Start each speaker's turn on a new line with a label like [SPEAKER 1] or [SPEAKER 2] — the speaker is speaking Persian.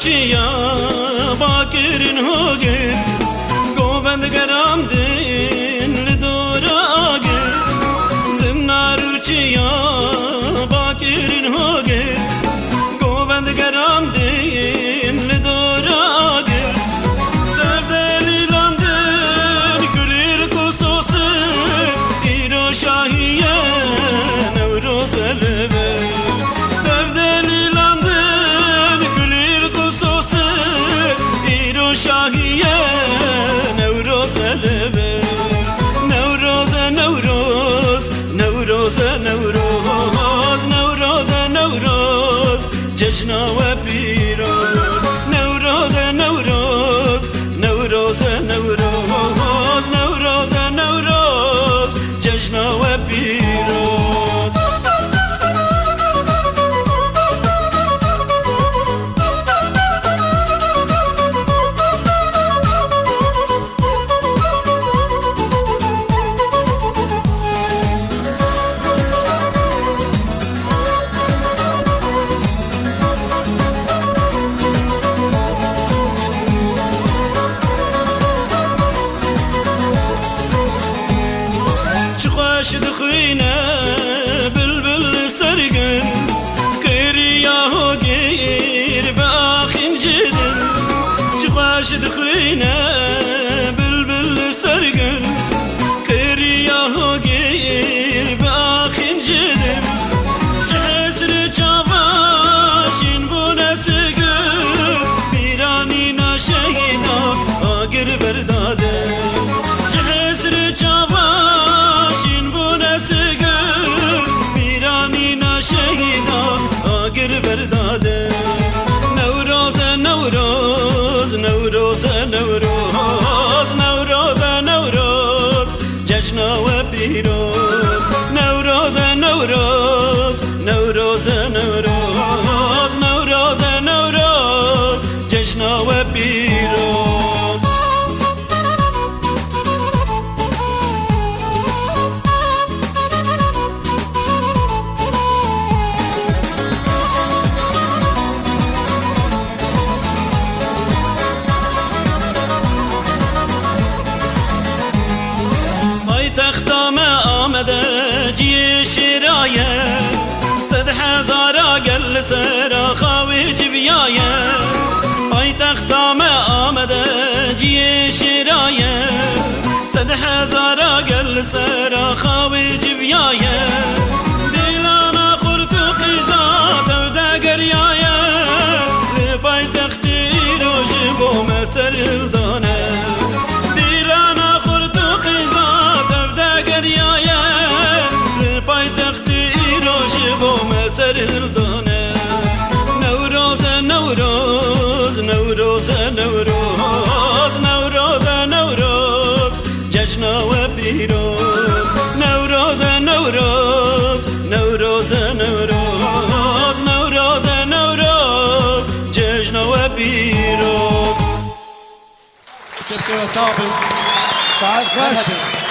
[SPEAKER 1] روچیا باکرین هوگر گووند گرام دین لدوراگر زمنا روچیا باکرین هوگر گووند گرام دین لدوراگر دردلی لندن گلیر کوسوس ایرو شاهیه نوروز لبه شاهیه نوروز لبه نوروز نوروز نوروز نوروز نوروز نوروز جشن و پیروز نوروز نوروز نوروز نوروز نوروز نوروز جشن و پیروز خوش دخوینه بلبل سرگن کریاه گیر به آخین جدن خوش دخوینه بلبل سرگن کریاه گیر به آخین جدن چهسر چاواشین بونه سگن بیرانی ناشینا آگر برداده چهسر چاواشین آگر برداده نوروز نوروز نوروز نوروز نوروز نوروز جشن و پیروز نوروز نوروز نوروز نوروز نوروز نوروز جشن و پیروز تختام آمده جی شرایه 100,000 گل سر خواهی جویایه پای تختام آمده جی شرایه 100,000 گل سر خواهی جویایه دیلانا خورد و قیزات و دگریایه پای تختی روش بوم سردانه سردانه نوروز نوروز نوروز نوروز نوروز نوروز جشن و پیروز نوروز نوروز نوروز نوروز نوروز نوروز جشن و پیروز
[SPEAKER 2] شبكة وصابي تعال خش